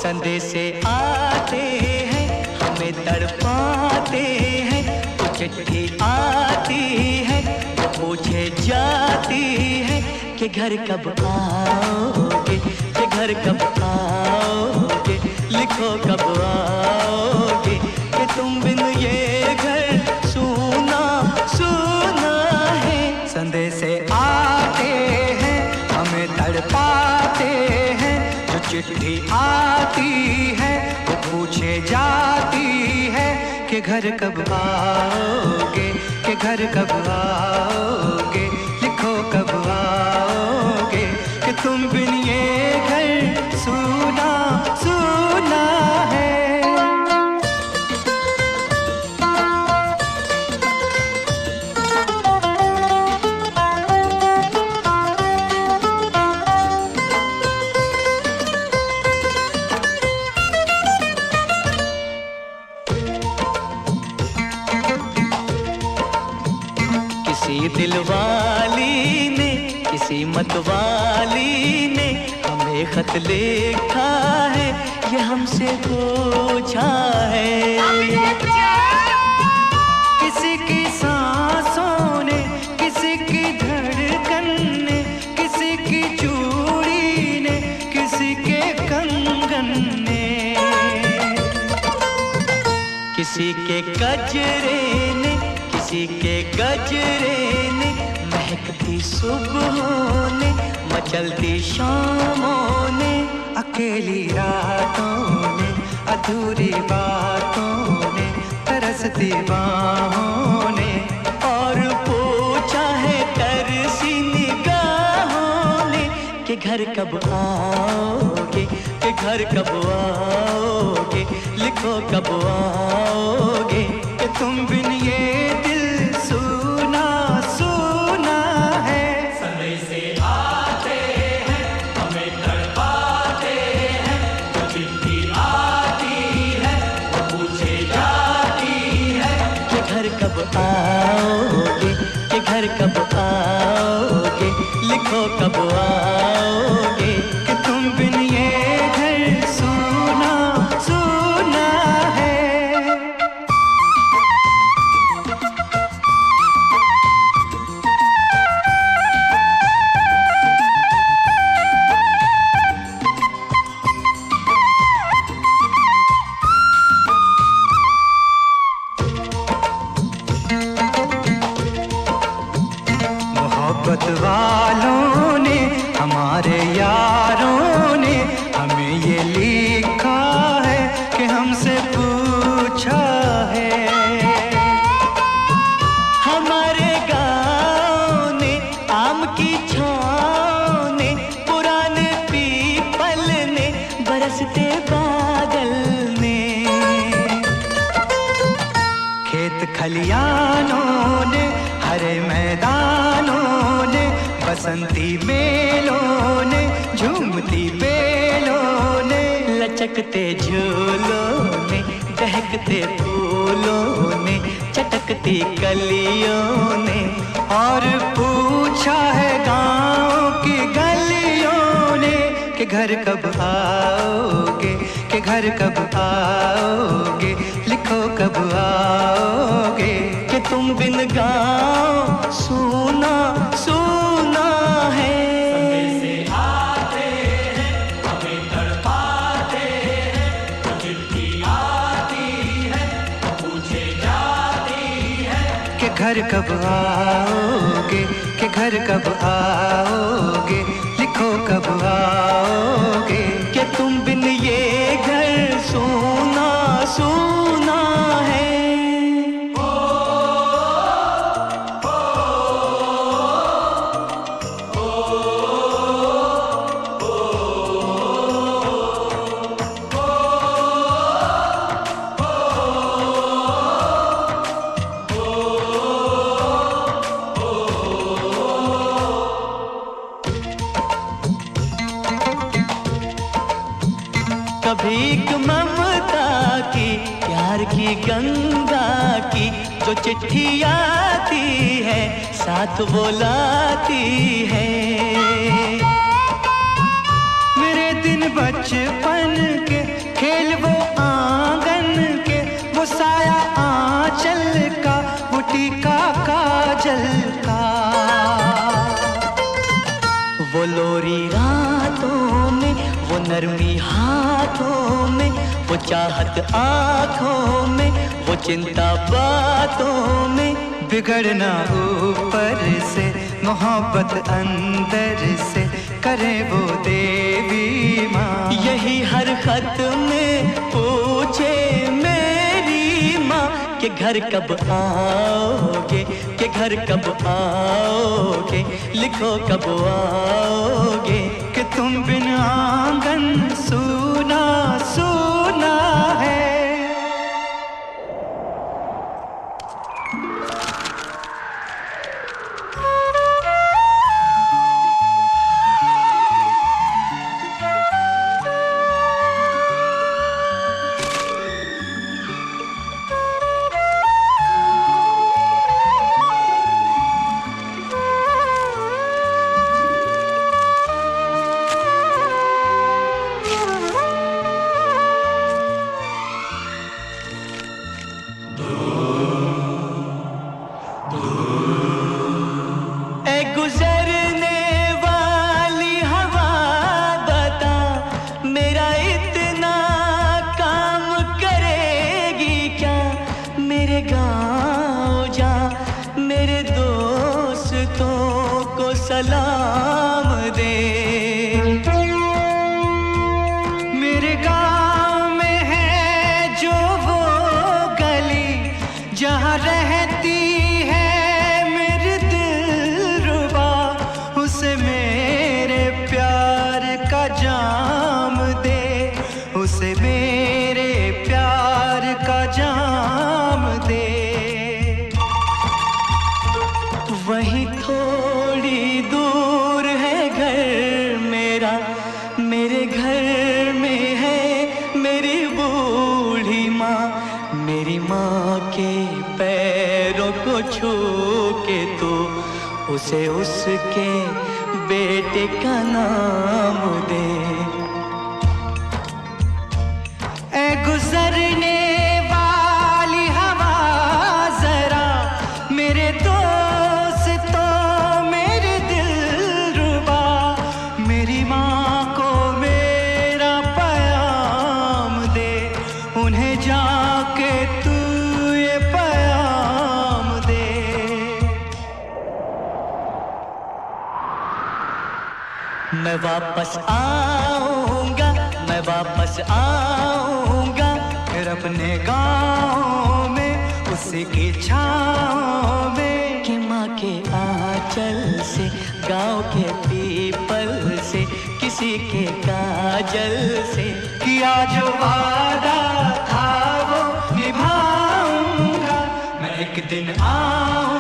संदेशे आते हैं हमें तड़पाते हैं, तो चिट्ठी आती है तो पूछे जाती है कि घर कब आओगे, कि घर कब आओगे, लिखो कब आओगे, कि तुम बिन ये घर सूना सूना है। संदेशे आते हैं हमें तड़पाते हैं, जो चिट्ठी आती है वो पूछे जाती है कि घर कब आओगे, कि घर कब आओगे, लिखो कब आओगे, कि तुम बिन ये घर सूना सूना है। किसी दिलवाली ने, किसी मतवाली ने हमें खत लिखा है, ये हमसे पूछा है। किसी की सांसों ने, किसी की धड़कन ने, किसी की चूड़ी ने, किसी के कंगन ने, किसी के गजरे ने, किसी के गजरे ने, महकती सुबहों ने, मचलती शामों ने, अकेली रातों ने, अधूरी बातों ने, तरसती बाहों ने, और पूछा है तरसी निगाहों ने कि घर कब आओगे, कि घर कब आओगे, लिखो कब आओगे, कि तुम बिन ये दिल सूना सूना है। संदेशे आते हैं हमें तड़पाते हैं, जो चिट्ठी आती है वो पूछे जाती है कि घर कब आओगे, कि घर कब आओगे, लिखो कब आओगे, कि तुम बिन ये घर सूना सूना है। मोहब्बत वालों ने, हमारे यारों ने हमें ये लिखा है कि हमसे पूछा है। हमारे गाँव ने, आम की छाँव ने, पुराने पीपल ने, बरसते बादल ने, खेत खलियानों ने, हरे मैदानों ने, बसंती मेलों ने, झूमती बेलों ने, लचकते झूलों ने, दहकते फूलों ने, चटकती कलियों ने, और पूछा है गाँव की गलियों ने कि घर कब आओगे, कि घर कब आओगे, लिखो कब आओगे, कि तुम बिन गाँव सूना सूना है। संदेशे आते हैं हमें तड़पाते हैं, जो चिट्ठी आती है वो पूछे जाती है कि घर कब आओगे, कि घर कब आओगे, लिखो कब आओगे, कि तुम बिन ये घर सूना सूना है। कभी एक ममता की, प्यार की गंगा की, जो चिट्ठी आती है साथ वो लाती है। मेरे दिन बचपन के, खेल वो आंगन के, वो साया आंचल का, वो टीका काजल का। वो लोरी रातों में, वो नरमी हाथों में, वो चाहत आँखों में, वो चिंता बातों में। बिगड़ना ऊपर से, मोहब्बत अंदर से, करे वो देवी माँ। यही हर खत में पूछे मेरी माँ कि घर कब आओगे, कि घर कब आओगे, लिखो कब आओगे। कि तुम बिन आंगन सूना सूना है। सलाम दे। मेरे गांव में है जो वो गली, जहाँ रहती है मेरी दिलरुबा, उसे मेरे प्यार का जाम दे, उसे मेरे प्यार का जाम दे। वहीं थोड़ी दूर है घर मेरा, मेरे घर में है मेरी बूढ़ी माँ। मेरी माँ के पैरों को छू के तो उसे उसके बेटे का नाम दे। ऐ गुजरने वाली हवा जरा, मेरे मेरी माँ को मेरा पैगाम दे, उन्हें जाके तू ये पैगाम दे। मैं वापस आऊँगा, मैं वापस आऊँगा, फिर अपने गाँव में उसी की छाँव में। कि माँ के आंचल से, गाँव के पीपल से, किसी के काजल से, किया जो वादा था वो निभाऊंगा। मैं एक दिन आऊंगा।